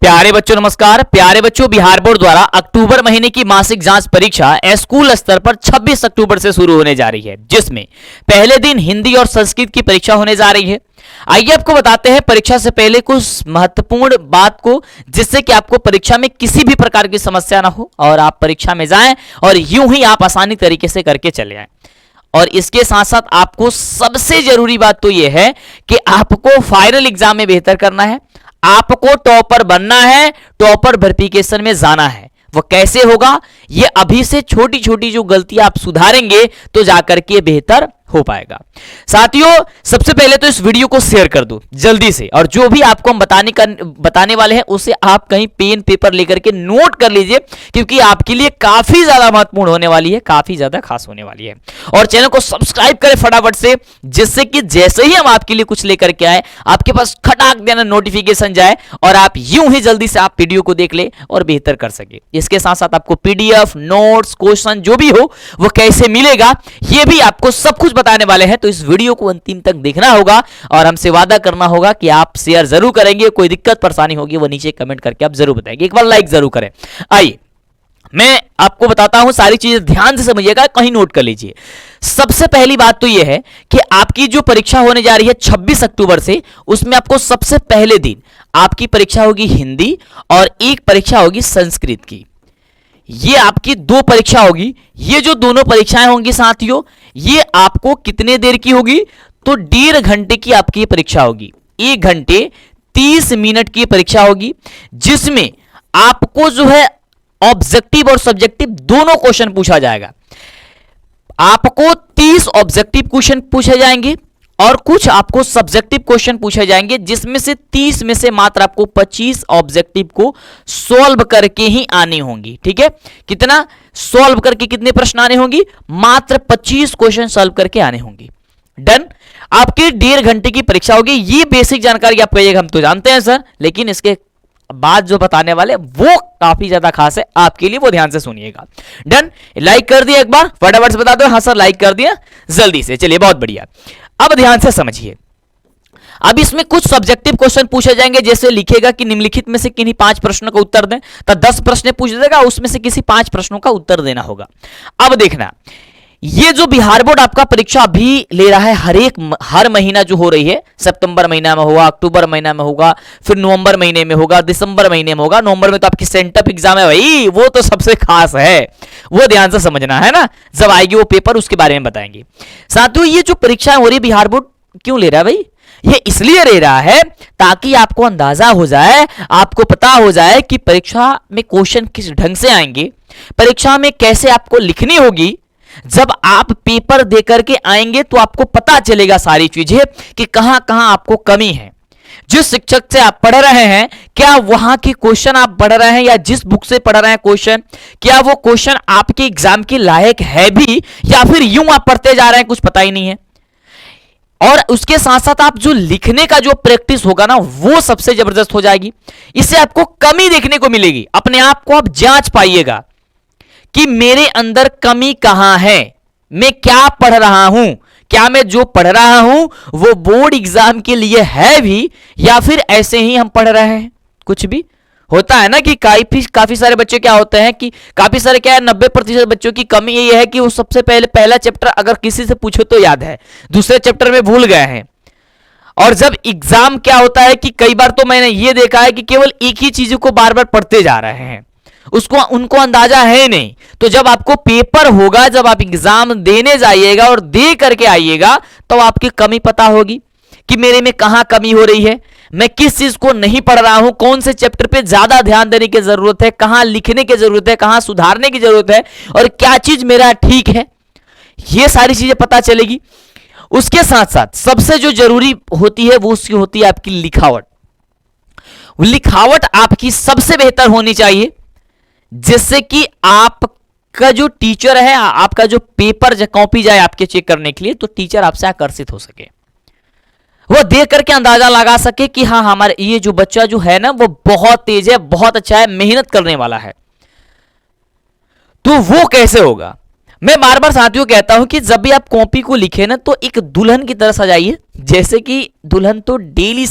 प्यारे बच्चों नमस्कार। प्यारे बच्चों, बिहार बोर्ड द्वारा अक्टूबर महीने की मासिक जांच परीक्षा स्कूल स्तर पर 26 अक्टूबर से शुरू होने जा रही है, जिसमें पहले दिन हिंदी और संस्कृत की परीक्षा होने जा रही है। आइए आपको बताते हैं परीक्षा से पहले कुछ महत्वपूर्ण बात को, जिससे कि आपको परीक्षा में किसी भी प्रकार की समस्या ना हो और आप परीक्षा में जाएं और यूं ही आप आसानी तरीके से करके चले आए। और इसके साथ साथ आपको सबसे जरूरी बात तो यह है कि आपको फाइनल एग्जाम में बेहतर करना है, आपको टॉपर बनना है, टॉपर वेरिफिकेशन में जाना है। वो कैसे होगा? ये अभी से छोटी छोटी जो गलतियां आप सुधारेंगे तो जाकर के बेहतर हो पाएगा। साथियों, सबसे पहले तो इस वीडियो को शेयर कर दो जल्दी से, और जो भी आपको हम बताने वाले हैं उसे आप कहीं पेन पेपर लेकर के नोट कर लीजिए, क्योंकि आपके लिए काफी ज्यादा महत्वपूर्ण होने वाली है, काफी ज्यादा खास होने वाली है। और चैनल को सब्सक्राइब करें फटाफट से, जिससे कि जैसे ही हम आपके लिए कुछ लेकर के आए आपके पास खटाक देना नोटिफिकेशन जाए और आप यूं ही जल्दी से आप वीडियो को देख ले और बेहतर कर सके। इसके साथ साथ आपको पीडीएफ, नोट्स, क्वेश्चन जो भी हो वो कैसे मिलेगा ये भी आपको सब कुछ बताने वाले हैं। तो इस वीडियो को अंतिम तक देखना होगा और हमसे वादा करना होगा कि आप शेयर जरूर करेंगे। कोई दिक्कत परेशानी होगी वो नीचे कमेंट करके आप जरूर बताएंगे, एक बार लाइक जरूर करें। आइए मैं आपको बताता हूं, सारी चीजें ध्यान से समझिएगा, कहीं नोट कर लीजिए। सबसे पहली बात तो यह है कि आपकी जो परीक्षा होने जा रही है 26 अक्टूबर से, उसमें आपको सबसे पहले दिन आपकी परीक्षा होगी हिंदी और एक परीक्षा होगी संस्कृत की। ये आपकी दो परीक्षा होगी। ये जो दोनों परीक्षाएं होंगी साथियों, ये आपको कितने देर की होगी? तो 1.5 घंटे की आपकी परीक्षा होगी। 1 घंटे 30 मिनट की परीक्षा होगी, जिसमें आपको जो है ऑब्जेक्टिव और सब्जेक्टिव दोनों क्वेश्चन पूछा जाएगा। आपको 30 ऑब्जेक्टिव क्वेश्चन पूछे जाएंगे और कुछ आपको सब्जेक्टिव क्वेश्चन पूछे जाएंगे, जिसमें से 30 में से मात्र आपको 25 ऑब्जेक्टिव को सॉल्व करके ही आनी होंगी। ठीक है, कितना सॉल्व करके कितने प्रश्न आने होंगे? मात्र 25 क्वेश्चन सॉल्व करके आने होंगे। डन। आपके 1.5 घंटे की परीक्षा होगी। ये बेसिक जानकारी आप कहिएगा हम तो जानते हैं सर, लेकिन इसके बाद जो बताने वाले वो काफी ज्यादा खास है आपके लिए, वो ध्यान से सुनिएगा। डन। लाइक कर दिया एक बार फटाफट से बता दो। हाँ सर लाइक कर दिया जल्दी से, चलिए बहुत बढ़िया। अब ध्यान से समझिए, अब इसमें कुछ सब्जेक्टिव क्वेश्चन पूछे जाएंगे, जैसे लिखेगा कि निम्नलिखित में से किन्हीं 5 प्रश्नों का उत्तर दें, तो 10 प्रश्न पूछ देगा, उसमें से किसी 5 प्रश्नों का उत्तर देना होगा। अब देखना, ये जो बिहार बोर्ड आपका परीक्षा अभी ले रहा है, हर महीना जो हो रही है, सितंबर महीना में होगा, अक्टूबर महीना में होगा, फिर नवंबर महीने में होगा, दिसंबर महीने में होगा। नवंबर में तो आपकी सेंटअप एग्जाम है भाई, वो तो सबसे खास है, वो ध्यान से समझना है ना। जब आएगी वो पेपर उसके बारे में बताएंगे। साथियों, ये जो परीक्षाएं हो रही है बिहार बोर्ड क्यों ले रहा है भाई? ये इसलिए ले रहा है ताकि आपको अंदाजा हो जाए, आपको पता हो जाए कि परीक्षा में क्वेश्चन किस ढंग से आएंगे, परीक्षा में कैसे आपको लिखनी होगी। जब आप पेपर देकर के आएंगे तो आपको पता चलेगा सारी चीजें कि कहां कहां आपको कमी है। जिस शिक्षक से आप पढ़ रहे हैं, क्या वहां के क्वेश्चन आप पढ़ रहे हैं, या जिस बुक से पढ़ रहे हैं क्वेश्चन, क्या वो क्वेश्चन आपके एग्जाम के लायक है भी, या फिर यूं आप पढ़ते जा रहे हैं कुछ पता ही नहीं है। और उसके साथ साथ आप जो लिखने का जो प्रैक्टिस होगा ना, वो सबसे जबरदस्त हो जाएगी। इससे आपको कमी देखने को मिलेगी। अपने आप को आप जांच पाइएगा कि मेरे अंदर कमी कहां है, मैं क्या पढ़ रहा हूं, क्या मैं जो पढ़ रहा हूं वो बोर्ड एग्जाम के लिए है भी, या फिर ऐसे ही हम पढ़ रहे हैं। कुछ भी होता है ना कि काफी सारे बच्चे क्या होते हैं कि काफी सारे क्या है, 90% बच्चों की कमी यही है कि वो सबसे पहले पहला चैप्टर अगर किसी से पूछो तो याद है, दूसरे चैप्टर में भूल गए हैं। और जब एग्जाम क्या होता है कि कई बार तो मैंने ये देखा है कि केवल एक ही चीज को बार बार पढ़ते जा रहे हैं, उनको अंदाजा है नहीं। तो जब आपको पेपर होगा, जब आप एग्जाम देने जाइएगा और दे करके आइएगा, तो आपकी कमी पता होगी कि मेरे में कहां कमी हो रही है, मैं किस चीज को नहीं पढ़ रहा हूं, कौन से चैप्टर पे ज्यादा ध्यान देने की जरूरत है, कहां लिखने की जरूरत है, कहां सुधारने की जरूरत है, और क्या चीज मेरा ठीक है। ये सारी चीजें पता चलेगी। उसके साथ साथ सबसे जो जरूरी होती है वो उसकी होती है आपकी लिखावट। लिखावट आपकी सबसे बेहतर होनी चाहिए, जिससे कि आपका जो टीचर है, आपका जो पेपर कॉपी जाए आपके चेक करने के लिए, तो टीचर आपसे आकर्षित हो सके, वो देख करके अंदाजा लगा सके कि हाँ हमारे ये जो बच्चा जो है ना वो बहुत तेज है, बहुत अच्छा है, मेहनत करने वाला है। तो वो कैसे होगा? मैं बार बार साथियों कहता हूं कि जब भी आप कॉपी को लिखे ना तो एक दुल्हन की तरह सजाइए। जैसे कि दुल्हन तो डेली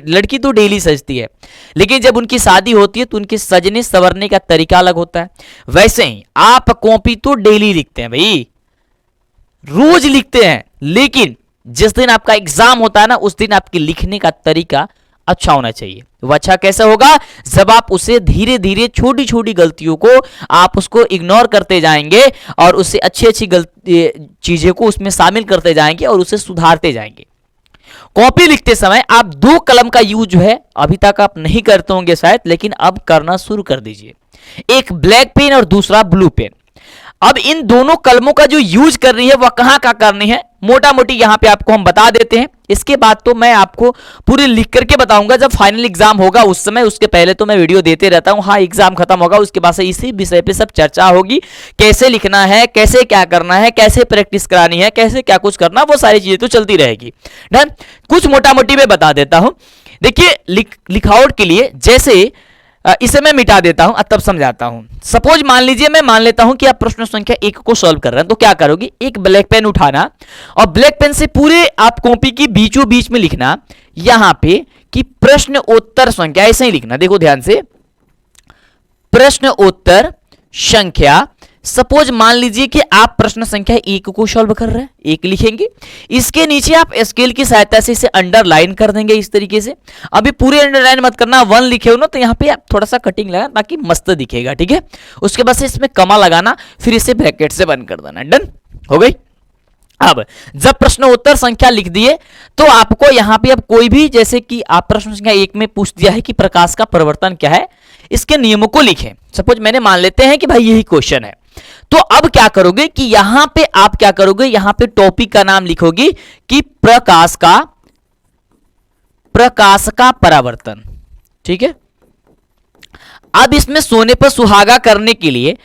लड़की तो डेली सजती है, लेकिन जब उनकी शादी होती है तो उनके सजने संवरने का तरीका अलग होता है। वैसे ही आप कॉपी तो डेली लिखते हैं भाई, रोज लिखते हैं, लेकिन जिस दिन आपका एग्जाम होता है ना उस दिन आपके लिखने का तरीका अच्छा होना चाहिए। वो अच्छा कैसे होगा? जब आप उसे धीरे धीरे छोटी छोटी गलतियों को आप उसको इग्नोर करते जाएंगे और उससे अच्छी अच्छी चीजें को उसमें शामिल करते जाएंगे और उसे सुधारते जाएंगे। कॉपी लिखते समय आप दो कलम का यूज जो है अभी तक आप नहीं करते होंगे शायद, लेकिन अब करना शुरू कर दीजिए। एक ब्लैक पेन और दूसरा ब्लू पेन। अब इन दोनों कलमों का जो यूज करनी है वह कहां कहां करनी है मोटा मोटी यहां पे आपको हम बता देते हैं। इसके बाद तो मैं आपको पूरी लिख करके बताऊंगा जब फाइनल एग्जाम होगा उस समय। उसके पहले तो मैं वीडियो देते रहता हूं। हाँ, एग्जाम खत्म होगा उसके बाद से इसी विषय पे सब चर्चा होगी, कैसे लिखना है, कैसे क्या करना है, कैसे प्रैक्टिस करानी है, कैसे क्या कुछ करना, वो सारी चीजें तो चलती रहेगी। डन। कुछ मोटा मोटी मैं बता देता हूं। देखिए लिखावट के लिए जैसे इसे मैं मिटा देता हूं, तब समझाता हूं। सपोज मान लीजिए मैं मान लेता हूं कि आप प्रश्न संख्या 1 को सॉल्व कर रहे हैं, तो क्या करोगे? एक ब्लैक पेन उठाना और ब्लैक पेन से पूरे आप कॉपी की बीचों बीच में लिखना यहां पे कि प्रश्न उत्तर संख्या, ऐसे ही लिखना। देखो ध्यान से, प्रश्न उत्तर संख्या। सपोज मान लीजिए कि आप प्रश्न संख्या 1 को सॉल्व कर रहे हैं, 1 लिखेंगे। इसके नीचे आप स्केल की सहायता से इसे अंडरलाइन कर देंगे इस तरीके से। अभी पूरे अंडरलाइन मत करना, 1 लिखे हो ना तो यहाँ पे आप थोड़ा सा कटिंग लगाना ताकि मस्त दिखेगा, ठीक है। उसके बाद से इसमें कमा लगाना, फिर इसे ब्रैकेट से बंद कर देना। डन हो गई। अब जब प्रश्न उत्तर संख्या लिख दिए तो आपको यहां पे अब कोई भी, जैसे कि आप प्रश्न संख्या 1 में पूछ दिया है कि प्रकाश का परिवर्तन क्या है, इसके नियमों को लिखें। सपोज मैंने मान लेते हैं कि भाई यही क्वेश्चन है, तो अब क्या करोगे कि यहां पे आप क्या करोगे, यहां पे टॉपिक का नाम लिखोगे कि प्रकाश का परावर्तन, ठीक है। अब इसमें सोने पर सुहागा करने के लिए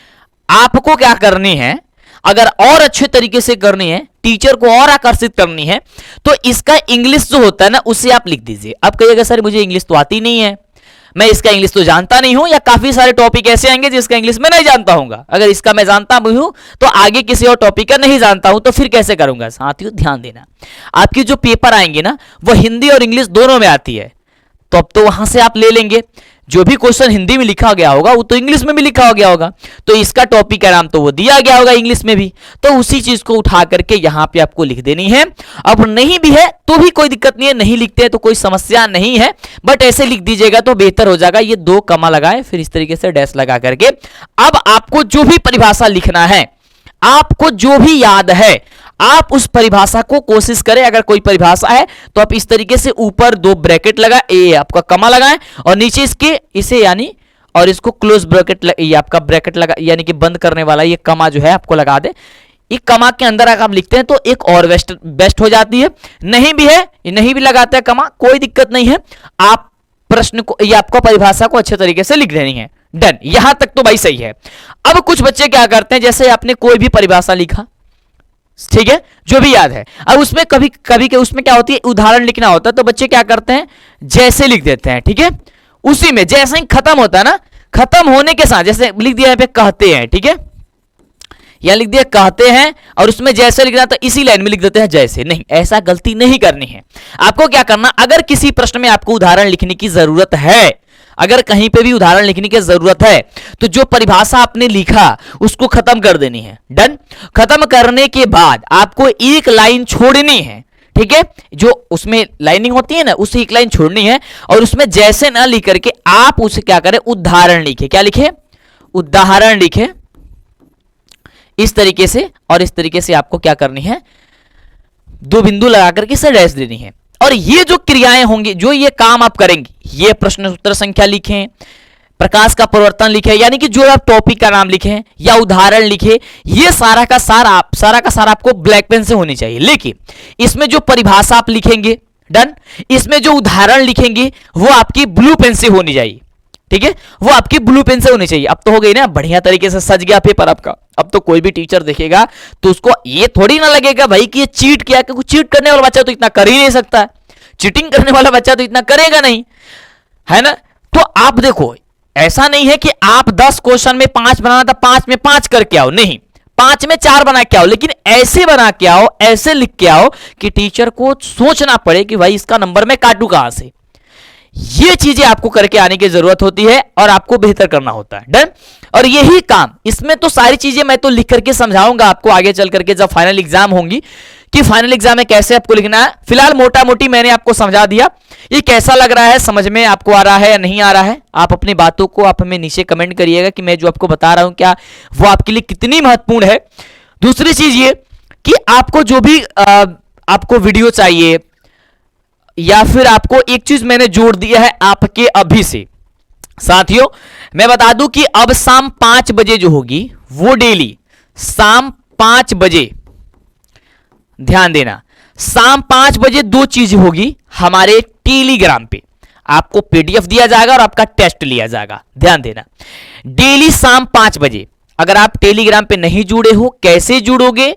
आपको क्या करनी है, अगर और अच्छे तरीके से करनी है, टीचर को और आकर्षित करनी है, तो इसका इंग्लिश जो होता है ना उसे आप लिख दीजिए। अब कहिएगा सर मुझे इंग्लिश तो आती नहीं है, मैं इसका इंग्लिश तो जानता नहीं हूं, या काफी सारे टॉपिक ऐसे आएंगे जिसका इंग्लिश मैं नहीं जानता हूंगा। अगर इसका मैं जानता भी हूं तो आगे किसी और टॉपिक का नहीं जानता हूं, तो फिर कैसे करूंगा? साथियों ध्यान देना, आपकी जो पेपर आएंगे ना वो हिंदी और इंग्लिश दोनों में आती है, तो अब तो वहां से आप ले लेंगे। जो भी क्वेश्चन हिंदी में लिखा गया होगा वो तो इंग्लिश में भी लिखा हो गया होगा, तो इसका टॉपिक का नाम तो वो दिया गया होगा इंग्लिश में भी, तो उसी चीज को उठा करके यहां पे आपको लिख देनी है। अब नहीं भी है तो भी कोई दिक्कत नहीं है, नहीं लिखते हैं तो कोई समस्या नहीं है, बट ऐसे लिख दीजिएगा तो बेहतर हो जाएगा। ये 2 कमा लगाए, फिर इस तरीके से डैश लगा करके अब आपको जो भी परिभाषा लिखना है, आपको जो भी याद है, आप उस परिभाषा को कोशिश करें। अगर कोई परिभाषा है तो आप इस तरीके से ऊपर 2 ब्रैकेट लगाए, ये आपका कमा लगाएं, और नीचे इसके इसे यानी और इसको क्लोज ब्रैकेट, ये आपका ब्रैकेट लगा यानी कि बंद करने वाला ये कमा जो है आपको लगा दे। एक कमा के अंदर अगर आप लिखते हैं तो एक और बेस्ट हो जाती है। नहीं भी है, नहीं भी लगाते हैं कमा, कोई दिक्कत नहीं है। आप प्रश्न को या आपको परिभाषा को अच्छे तरीके से लिख देनी है। डन, यहां तक तो भाई सही है। अब कुछ बच्चे क्या करते हैं, जैसे आपने कोई भी परिभाषा लिखा, ठीक है, जो भी याद है, अब उसमें कभी कभी के उसमें क्या होती है, उदाहरण लिखना होता है, तो बच्चे क्या करते हैं जैसे लिख देते हैं, ठीक है। उसी में जैसे ही खत्म होता है ना, खत्म होने के साथ जैसे लिख दिया यहाँ पे कहते हैं, ठीक है, या लिख दिया कहते हैं और उसमें जैसे लिखना तो इसी लाइन में लिख देते हैं जैसे। नहीं, ऐसा गलती नहीं करनी है। आपको क्या करना, अगर किसी प्रश्न में आपको उदाहरण लिखने की जरूरत है, अगर कहीं पे भी उदाहरण लिखने की जरूरत है, तो जो परिभाषा आपने लिखा उसको खत्म कर देनी है। डन। खत्म करने के बाद आपको एक लाइन छोड़नी है, ठीक है, जो उसमें लाइनिंग होती है ना उसे एक लाइन छोड़नी है, और उसमें जैसे ना लिख करके आप उसे क्या करें, उदाहरण लिखे। क्या लिखे? उदाहरण लिखे इस तरीके से, और इस तरीके से आपको क्या करनी है, 2 बिंदु लगा करके इसे डैश देनी है। और ये जो क्रियाएं होंगी, जो ये काम आप करेंगे, ये प्रश्न उत्तर संख्या लिखें, प्रकाश का परिवर्तन लिखें, यानी कि जो आप टॉपिक का नाम लिखें या उदाहरण लिखें, ये सारा का सारा आपको ब्लैक पेन से होनी चाहिए। लेकिन इसमें जो परिभाषा आप लिखेंगे, डन, इसमें जो उदाहरण लिखेंगे वो आपकी ब्लू पेन से होनी चाहिए, ठीक है, वो आपकी ब्लू पेन से होनी चाहिए। अब तो हो गई ना, बढ़िया तरीके से सज गया पेपर आपका। अब तो कोई भी टीचर देखेगा तो उसको ये थोड़ी ना लगेगा भाई कि ये चीट किया, क्योंकि चीट करने वाला बच्चा तो इतना कर ही नहीं सकता, चीटिंग करने वाला बच्चा तो इतना करेगा नहीं, है ना। तो आप देखो, ऐसा नहीं है कि आप 10 क्वेश्चन में 5 बनाना था, 5 में 5 करके आओ, नहीं, 5 में 4 बना के आओ, लेकिन ऐसे बना के आओ, ऐसे लिख के आओ कि टीचर को सोचना पड़े कि भाई इसका नंबर मैं काटू कहां से। ये चीजें आपको करके आने की जरूरत होती है और आपको बेहतर करना होता है। डन। और यही काम, इसमें तो सारी चीजें मैं तो लिख करके समझाऊंगा आपको आगे चल करके जब फाइनल एग्जाम होंगी कि फाइनल एग्जाम में कैसे आपको लिखना है। फिलहाल मोटा मोटी मैंने आपको समझा दिया। ये कैसा लग रहा है, समझ में आपको आ रहा है या नहीं आ रहा है? आप अपनी बातों को आप हमें नीचे कमेंट करिएगा कि मैं जो आपको बता रहा हूं क्या वो आपके लिए कितनी महत्वपूर्ण है। दूसरी चीज ये कि आपको जो भी आपको वीडियो चाहिए या फिर आपको एक चीज मैंने जोड़ दिया है आपके अभी से। साथियों मैं बता दूं कि अब शाम 5 बजे जो होगी वो डेली शाम 5 बजे, ध्यान देना, शाम 5 बजे 2 चीज होगी हमारे टेलीग्राम पे। आपको पीडीएफ दिया जाएगा और आपका टेस्ट लिया जाएगा। ध्यान देना, डेली शाम 5 बजे। अगर आप टेलीग्राम पे नहीं जुड़े हो, कैसे जुड़ोगे,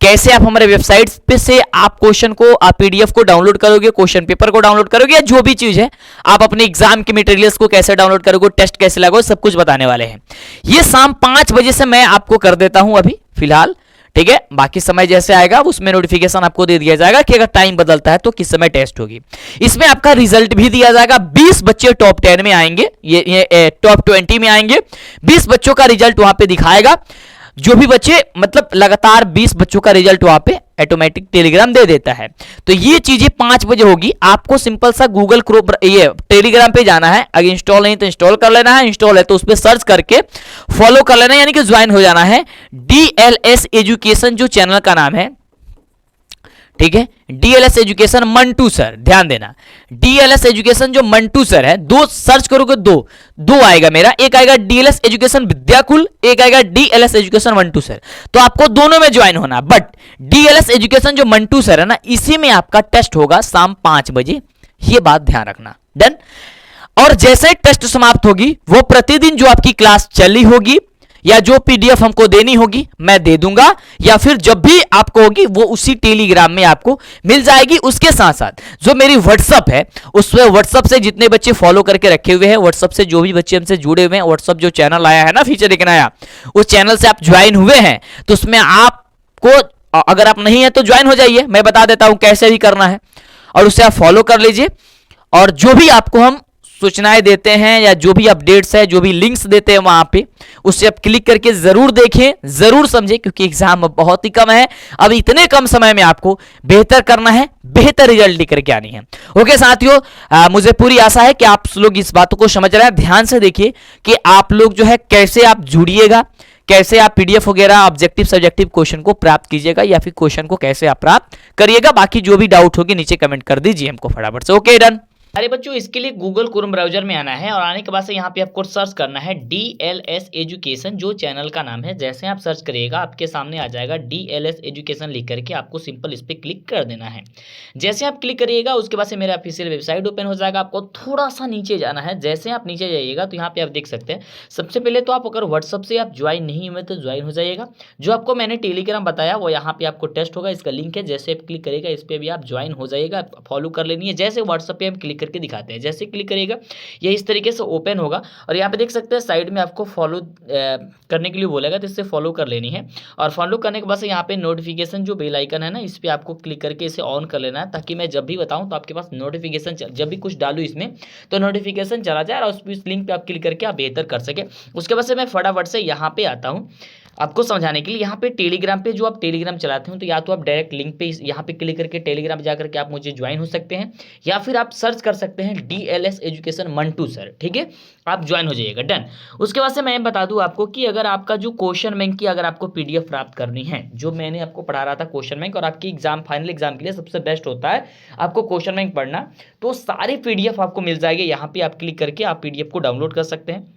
कैसे आप हमारे वेबसाइट पे से आप क्वेश्चन को, आप पीडीएफ को डाउनलोड करोगे, क्वेश्चन पेपर को डाउनलोड करोगे, या जो भी चीज है आप अपने एग्जाम के मटेरियल्स को कैसे डाउनलोड करोगे, टेस्ट कैसे लगाओगे, सब कुछ बताने वाले हैं। ये शाम 5 बजे से मैं आपको कर देता हूं अभी फिलहाल, ठीक है। बाकी समय जैसे आएगा उसमें नोटिफिकेशन आपको दे दिया जाएगा कि अगर टाइम बदलता है तो किस समय टेस्ट होगी। इसमें आपका रिजल्ट भी दिया जाएगा। 20 बच्चे टॉप 10 में आएंगे, ये टॉप 20 में आएंगे। 20 बच्चों का रिजल्ट वहां पे दिखाएगा। जो भी बच्चे, मतलब लगातार 20 बच्चों का रिजल्ट वहां पे ऑटोमेटिक टेलीग्राम दे देता है। तो ये चीजें 5 बजे होगी। आपको सिंपल सा गूगल क्रोम, ये टेलीग्राम पे जाना है। अगर इंस्टॉल नहीं तो इंस्टॉल कर लेना है, इंस्टॉल है तो उस पर सर्च करके फॉलो कर लेना है, यानी कि ज्वाइन हो जाना है। डीएलएस एजुकेशन जो चैनल का नाम है, ठीक है, डीएलएस एजुकेशन मंटू सर। ध्यान देना, डीएलएस एजुकेशन जो मंटू सर है, 2 सर्च करोगे, दो आएगा मेरा। एक आएगा डीएलएस एजुकेशन विद्याकुल, एक आएगा डीएलएस एजुकेशन मंटू सर। तो आपको दोनों में ज्वाइन होना। बट डीएलएस एजुकेशन जो मंटू सर है ना, इसी में आपका टेस्ट होगा शाम 5 बजे। ये बात ध्यान रखना। डन। और जैसे टेस्ट समाप्त होगी, वो प्रतिदिन जो आपकी क्लास चली होगी या जो पीडीएफ हमको देनी होगी मैं दे दूंगा, या फिर जब भी आपको होगी वो उसी टेलीग्राम में आपको मिल जाएगी। उसके साथ साथ जो मेरी व्हाट्सअप है, उस व्हाट्सअप से जितने बच्चे फॉलो करके रखे हुए हैं, व्हाट्सअप से जो भी बच्चे हमसे जुड़े हुए हैं, व्हाट्सअप जो चैनल आया है ना, फीचर एक नया, उस चैनल से आप ज्वाइन हुए हैं, तो उसमें आपको, अगर आप नहीं है तो ज्वाइन हो जाइए। मैं बता देता हूं कैसे भी करना है, और उससे आप फॉलो कर लीजिए। और जो भी आपको हम सूचनाएं देते हैं या जो भी अपडेट्स है, जो भी लिंक्स देते हैं वहां पे, उससे आप क्लिक करके जरूर देखें, जरूर समझें, क्योंकि एग्जाम बहुत ही कम है। अब इतने कम समय में आपको बेहतर करना है, बेहतर रिजल्ट लेकर के आनी है। ओके साथियों, मुझे पूरी आशा है कि आप लोग इस बातों को समझ रहे हैं। ध्यान से देखिए कि आप लोग जो है कैसे आप जुड़िएगा, कैसे आप पीडीएफ वगैरह ऑब्जेक्टिव सब्जेक्टिव क्वेश्चन को प्राप्त कीजिएगा, या फिर क्वेश्चन को कैसे आप प्राप्त करिएगा। बाकी जो भी डाउट होगी नीचे कमेंट कर दीजिए हमको फटाफट से। Okay done. अरे बच्चों, इसके लिए गूगल क्रोम ब्राउजर में आना है और आने के बाद से यहाँ पे आपको सर्च करना है डीएलएस एजुकेशन जो चैनल का नाम है। जैसे आप सर्च करिएगा आपके सामने आ जाएगा डीएलएस एजुकेशन लिख करके, आपको सिंपल इस पर क्लिक कर देना है। जैसे आप क्लिक करिएगा उसके बाद से मेरा ऑफिशियल वेबसाइट ओपन हो जाएगा। आपको थोड़ा सा नीचे जाना है। जैसे आप नीचे जाइएगा तो यहाँ पे आप देख सकते हैं, सबसे पहले तो आप अगर व्हाट्सअप से आप ज्वाइन नहीं हुए तो ज्वाइन हो जाइएगा। जो आपको मैंने टेलीग्राम बताया वो यहाँ पे आपको टेस्ट होगा, इसका लिंक है। जैसे आप क्लिक करेगा इस पर भी आप ज्वाइन हो जाइएगा, फॉलो कर लेनी है। जैसे व्हाट्सअप पे हम क्लिक करके दिखाते हैं, जैसे क्लिक करिएगा ये इस तरीके से ओपन होगा। और यहाँ पे देख सकते हैं साइड में आपको फॉलो करने के लिए बोलेगा, तो इससे फॉलो कर लेनी है। और फॉलो करने के बाद से यहाँ पे नोटिफिकेशन जो बेल आइकन है ना, इस पे आपको क्लिक करके इसे ऑन कर लेना है, ताकि मैं जब भी बताऊं तो आपके पास नोटिफिकेशन, जब भी कुछ डालूं इसमें तो नोटिफिकेशन चला जाए और उस लिंक पे आप क्लिक करके आप बेहतर कर सके। उसके बाद से मैं फटाफट से यहाँ पे आता हूँ आपको समझाने के लिए। यहाँ पे टेलीग्राम पे जो आप टेलीग्राम चलाते हो तो या तो आप डायरेक्ट लिंक पे यहाँ पे क्लिक करके टेलीग्राम पे जाकर के आप मुझे ज्वाइन हो सकते हैं, या फिर आप सर्च कर सकते हैं डीएलएस एजुकेशन मंटू सर, ठीक है, आप ज्वाइन हो जाइएगा। डन। उसके बाद से मैं बता दूं आपको कि अगर आपका जो क्वेश्चन बैंक की अगर आपको पीडीएफ प्राप्त करनी है, जो मैंने आपको पढ़ा रहा था क्वेश्चन बैंक, और आपकी एग्जाम फाइनल एग्जाम के लिए सबसे बेस्ट होता है आपको क्वेश्चन बैंक पढ़ना, तो सारी पीडीएफ आपको मिल जाएगी। यहाँ पे आप क्लिक करके आप पीडीएफ को डाउनलोड कर सकते हैं।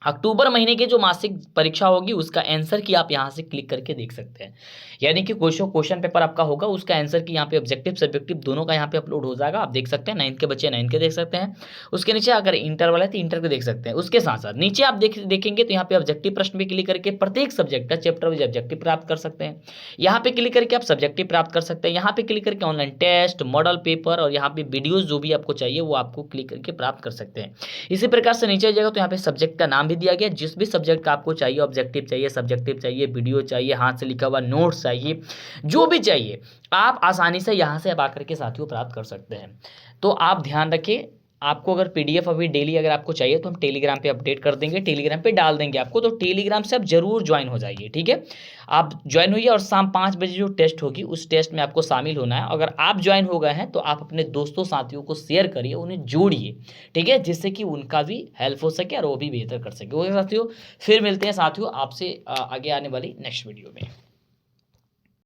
अक्टूबर महीने की जो मासिक परीक्षा होगी उसका आंसर की आप यहाँ से क्लिक करके देख सकते हैं, यानी कि क्वेश्चन पेपर आपका होगा उसका आंसर की यहाँ पे ऑब्जेक्टिव सब्जेक्टिव दोनों का यहाँ पे अपलोड हो जाएगा। आप देख सकते हैं 9th के बच्चे 9th के देख सकते हैं। उसके नीचे अगर इंटर वाला है तो इंटर के देख सकते हैं। उसके साथ साथ नीचे आप देखेंगे तो यहाँ पे ऑब्जेक्टिव प्रश्न भी क्लिक करके प्रत्येक सब्जेक्ट का चैप्टर वाइज ऑब्जेक्टिव प्राप्त कर सकते हैं। यहाँ पे क्लिक करके आप सब्जेक्टिव प्राप्त कर सकते हैं। यहाँ पे क्लिक करके ऑनलाइन टेस्ट, मॉडल पेपर और यहाँ पे वीडियोज जो भी आपको चाहिए वो आपको क्लिक करके प्राप्त कर सकते हैं। इसी प्रकार से नीचे जाएगा तो यहाँ पे सब्जेक्ट का नाम भी दिया गया। जिस भी सब्जेक्ट का आपको चाहिए, ऑब्जेक्टिव चाहिए, सब्जेक्टिव चाहिए, वीडियो चाहिए, हाथ से लिखा हुआ नोट्स चाहिए, जो भी चाहिए आप आसानी से यहाँ से अब आकर के साथियों प्राप्त कर सकते हैं। तो आप ध्यान रखिए, आपको अगर पीडीएफ अभी डेली अगर आपको चाहिए तो हम टेलीग्राम पे अपडेट कर देंगे, टेलीग्राम पे डाल देंगे आपको, तो टेलीग्राम से आप जरूर ज्वाइन हो जाइए, ठीक है। आप ज्वाइन होइए और शाम 5 बजे जो टेस्ट होगी उस टेस्ट में आपको शामिल होना है। अगर आप ज्वाइन हो गए हैं तो आप अपने दोस्तों साथियों को शेयर करिए, उन्हें जोड़िए, ठीक है, जिससे कि उनका भी हेल्प हो सके और वो भी बेहतर कर सके। ओके साथियों, फिर मिलते हैं साथियों आपसे आगे आने वाली नेक्स्ट वीडियो में।